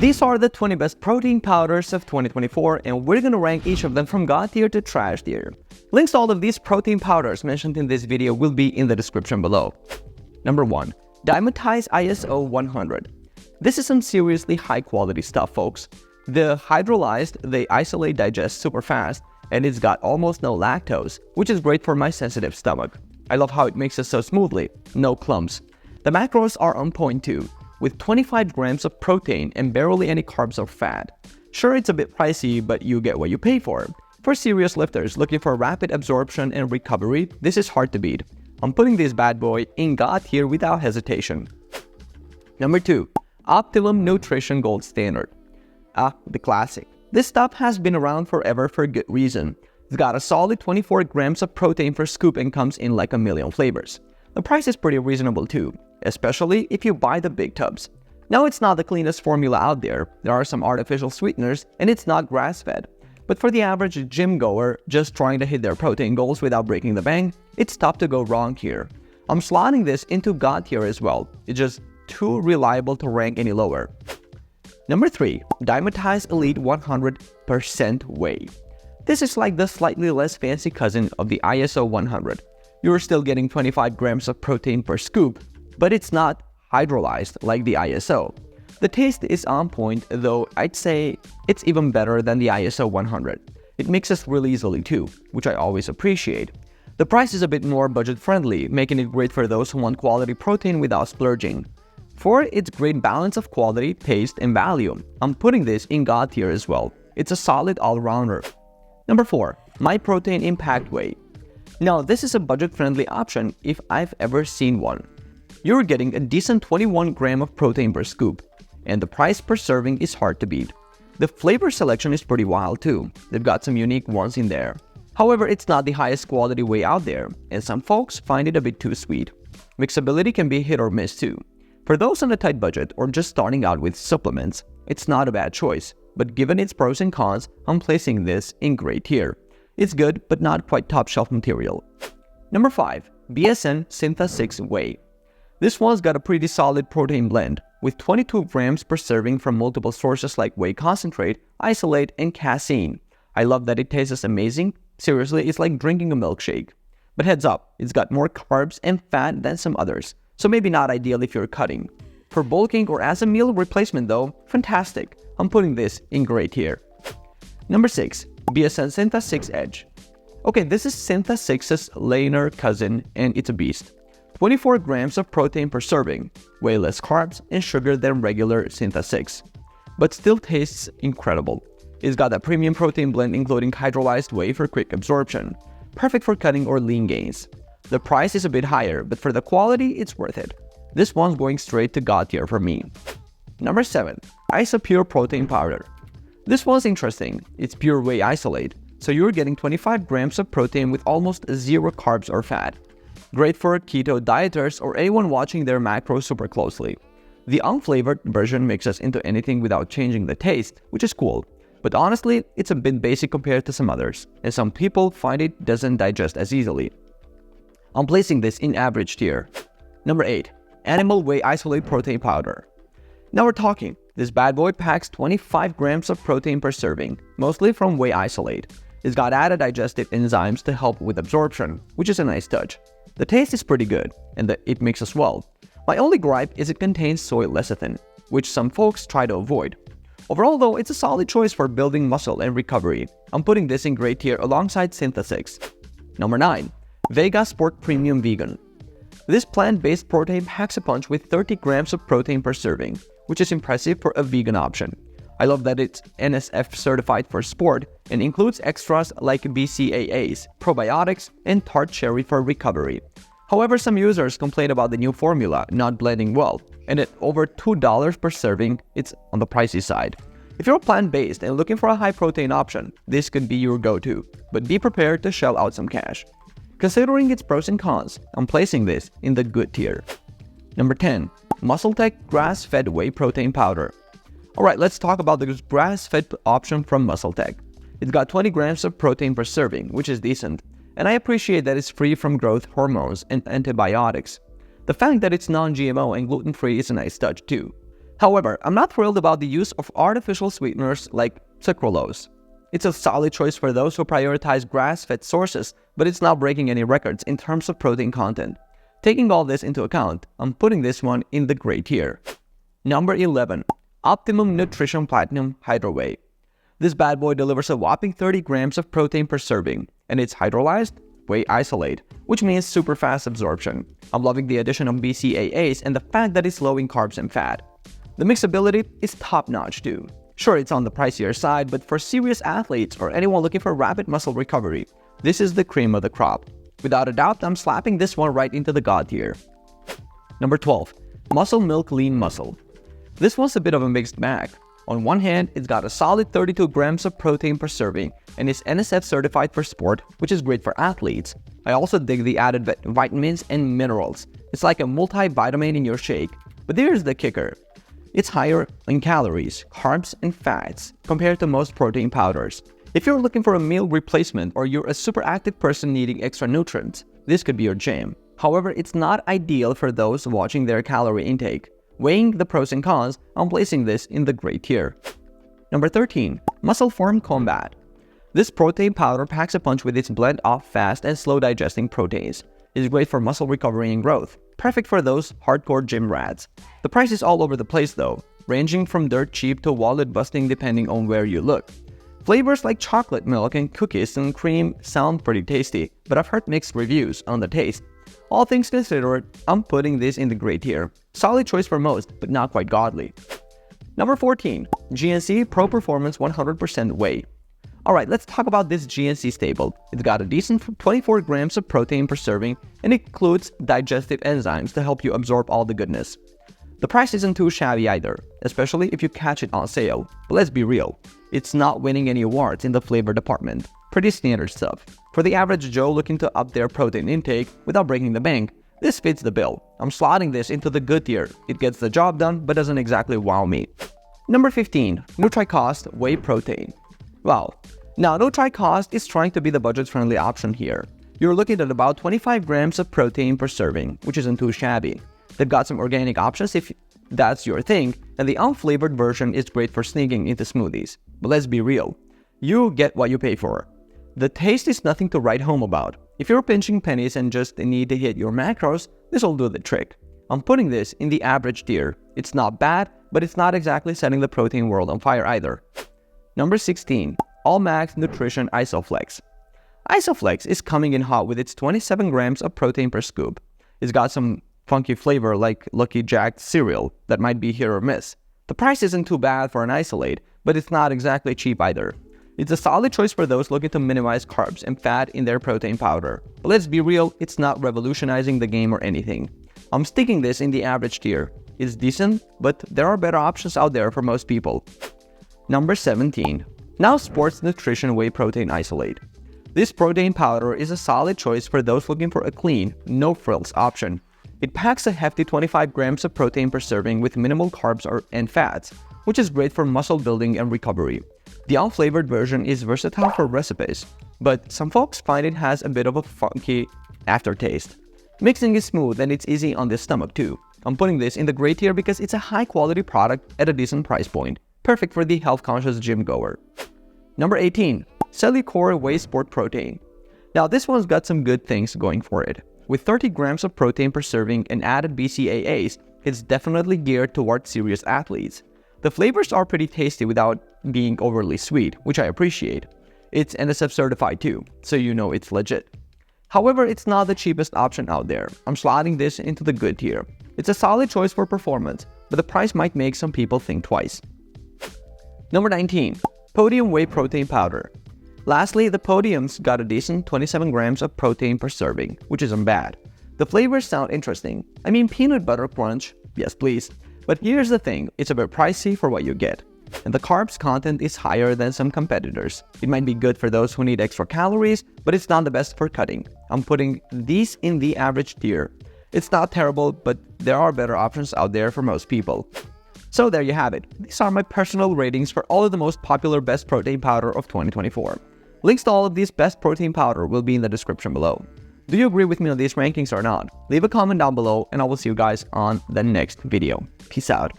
These are the 20 best protein powders of 2024, and we're gonna rank each of them from God tier to trash tier. Links to all of these protein powders mentioned in this video will be in the description below. Number 1. Dymatize ISO 100. This is some seriously high quality stuff, folks. The hydrolyzed, they isolate digest super fast, and it's got almost no lactose, which is great for my sensitive stomach. I love how it mixes so smoothly, no clumps. The macros are on point too, with 25 grams of protein and barely any carbs or fat. Sure, it's a bit pricey, but you get what you pay for. For serious lifters looking for rapid absorption and recovery, this is hard to beat. I'm putting this bad boy in God tier without hesitation. Number 2. Optimum Nutrition Gold Standard. The classic. This stuff has been around forever for good reason. It's got a solid 24 grams of protein per scoop and comes in like a million flavors. The price is pretty reasonable too, especially if you buy the big tubs. Now, it's not the cleanest formula out there. There are some artificial sweeteners and it's not grass-fed. But for the average gym goer just trying to hit their protein goals without breaking the bank, it's tough to go wrong here. I'm slotting this into God tier as well. It's just too reliable to rank any lower. Number 3. Dymatize Elite 100% Whey. This is like the slightly less fancy cousin of the ISO 100. You're still getting 25 grams of protein per scoop, but it's not hydrolyzed like the ISO. The taste is on point, though I'd say it's even better than the ISO 100. It mixes really easily too, which I always appreciate. The price is a bit more budget-friendly, making it great for those who want quality protein without splurging. For its great balance of quality, taste, and value, I'm putting this in God tier as well. It's a solid all-rounder. Number 4. Myprotein Impact Whey. Now, this is a budget-friendly option if I've ever seen one. You're getting a decent 21 gram of protein per scoop, and the price per serving is hard to beat. The flavor selection is pretty wild too. They've got some unique ones in there. However, it's not the highest quality whey out there, and some folks find it a bit too sweet. Mixability can be hit or miss too. For those on a tight budget or just starting out with supplements, it's not a bad choice, but given its pros and cons, I'm placing this in grade tier. It's good, but not quite top shelf material. Number 5. BSN Synth 6 Whey. This one's got a pretty solid protein blend, with 22 grams per serving from multiple sources like whey concentrate, isolate, and casein. I love that it tastes amazing. Seriously, it's like drinking a milkshake. But heads up, it's got more carbs and fat than some others, so maybe not ideal if you're cutting. For bulking or as a meal replacement though, fantastic. I'm putting this in grade tier. Number 6. BSN Synth 6 Edge. Okay, this is Synth 6's leaner cousin, and it's a beast. 24 grams of protein per serving, way less carbs and sugar than regular Synth 6, but still tastes incredible. It's got a premium protein blend including hydrolyzed whey for quick absorption, perfect for cutting or lean gains. The price is a bit higher, but for the quality, it's worth it. This one's going straight to God tier for me. Number 7. Isopure Protein Powder. This one's interesting. It's pure whey isolate, so you're getting 25 grams of protein with almost zero carbs or fat. Great for keto dieters or anyone watching their macros super closely. The unflavored version mixes into anything without changing the taste, which is cool. But honestly, it's a bit basic compared to some others, and some people find it doesn't digest as easily. I'm placing this in average tier. Number 8. Animal Whey Isolate Protein Powder. Now we're talking. This bad boy packs 25 grams of protein per serving, mostly from whey isolate. It's got added digestive enzymes to help with absorption, which is a nice touch. The taste is pretty good, and it mixes well. My only gripe is it contains soy lecithin, which some folks try to avoid. Overall though, it's a solid choice for building muscle and recovery. I'm putting this in grade tier alongside Synth 6. Number 9. Vega Sport Premium Vegan. This plant-based protein packs a punch with 30 grams of protein per serving, which is impressive for a vegan option. I love that it's NSF certified for sport and includes extras like BCAAs, probiotics, and tart cherry for recovery. However, some users complain about the new formula not blending well, and at over $2 per serving, it's on the pricey side. If you're plant-based and looking for a high-protein option, this could be your go-to, but be prepared to shell out some cash. Considering its pros and cons, I'm placing this in the good tier. Number 10. MuscleTech GrassFed Whey Protein Powder. Alright, let's talk about the grass-fed option from MuscleTech. It's got 20 grams of protein per serving, which is decent, and I appreciate that it's free from growth hormones and antibiotics. The fact that it's non-GMO and gluten-free is a nice touch too. However, I'm not thrilled about the use of artificial sweeteners like sucralose. It's a solid choice for those who prioritize grass-fed sources, but it's not breaking any records in terms of protein content. Taking all this into account, I'm putting this one in the gray tier. Number 11. Optimum Nutrition Platinum Hydro Whey. This bad boy delivers a whopping 30 grams of protein per serving, and it's hydrolyzed whey isolate, which means super fast absorption. I'm loving the addition of BCAAs and the fact that it's low in carbs and fat. The mixability is top-notch too. Sure, it's on the pricier side, but for serious athletes or anyone looking for rapid muscle recovery, this is the cream of the crop. Without a doubt, I'm slapping this one right into the God tier. Number 12. Muscle Milk Lean Muscle. This one's a bit of a mixed bag. On one hand, it's got a solid 32 grams of protein per serving and is NSF certified for sport, which is great for athletes. I also dig the added vitamins and minerals. It's like a multivitamin in your shake. But here's the kicker. It's higher in calories, carbs, and fats compared to most protein powders. If you're looking for a meal replacement or you're a super active person needing extra nutrients, this could be your jam. However, it's not ideal for those watching their calorie intake. Weighing the pros and cons, I'm placing this in the gray tier. Number 13. Muscle Form Combat. This protein powder packs a punch with its blend of fast and slow digesting proteins. It's great for muscle recovery and growth. Perfect for those hardcore gym rats. The price is all over the place though, ranging from dirt cheap to wallet busting depending on where you look. Flavors like chocolate milk and cookies and cream sound pretty tasty, but I've heard mixed reviews on the taste. All things considered, I'm putting this in the gray tier. Solid choice for most, but not quite godly. Number 14. GNC Pro Performance 100% Whey. Alright, let's talk about this GNC staple. It's got a decent 24 grams of protein per serving and includes digestive enzymes to help you absorb all the goodness. The price isn't too shabby either, especially if you catch it on sale. But let's be real, it's not winning any awards in the flavor department. Pretty standard stuff. For the average Joe looking to up their protein intake without breaking the bank, this fits the bill. I'm slotting this into the good tier. It gets the job done but doesn't exactly wow me. Number 15. Nutricost We Protein. Wow. Now, Nutricost is trying to be the budget-friendly option here. You're looking at about 25 grams of protein per serving, which isn't too shabby. They've got some organic options if that's your thing, and the unflavored version is great for sneaking into smoothies. But let's be real. You get what you pay for. The taste is nothing to write home about. If you're pinching pennies and just need to hit your macros, this will do the trick. I'm putting this in the average tier. It's not bad, but it's not exactly setting the protein world on fire either. Number 16. All Max Nutrition Isoflex. Isoflex is coming in hot with its 27 grams of protein per scoop. It's got some funky flavor like Lucky Jack cereal that might be hit or miss. The price isn't too bad for an isolate, but it's not exactly cheap either. It's a solid choice for those looking to minimize carbs and fat in their protein powder. But let's be real, it's not revolutionizing the game or anything. I'm sticking this in the average tier. It's decent, but there are better options out there for most people. Number 17. Now Sports Nutrition Whey Protein Isolate. This protein powder is a solid choice for those looking for a clean, no-frills option. It packs a hefty 25 grams of protein per serving with minimal carbs and fats, which is great for muscle building and recovery. The unflavored version is versatile for recipes, but some folks find it has a bit of a funky aftertaste. Mixing is smooth and it's easy on the stomach too. I'm putting this in the gray tier because it's a high-quality product at a decent price point. Perfect for the health-conscious gym goer. Number 18. Celic Whey Sport Protein. Now this one's got some good things going for it. With 30 grams of protein per serving and added BCAAs, it's definitely geared towards serious athletes. The flavors are pretty tasty without being overly sweet, which I appreciate. It's NSF certified too, so you know it's legit. However, it's not the cheapest option out there. I'm slotting this into the good tier. It's a solid choice for performance, but the price might make some people think twice. Number 19. Podium Whey Protein Powder. Lastly, the Podium's got a decent 27 grams of protein per serving, which isn't bad. The flavors sound interesting. I mean, peanut butter crunch, yes please. But here's the thing, it's a bit pricey for what you get. And the carbs content is higher than some competitors. It might be good for those who need extra calories, but it's not the best for cutting. I'm putting these in the average tier. It's not terrible, but there are better options out there for most people. So there you have it. These are my personal ratings for all of the most popular best protein powder of 2024. Links to all of these best protein powder will be in the description below. Do you agree with me on these rankings or not? Leave a comment down below and I will see you guys on the next video. Peace out.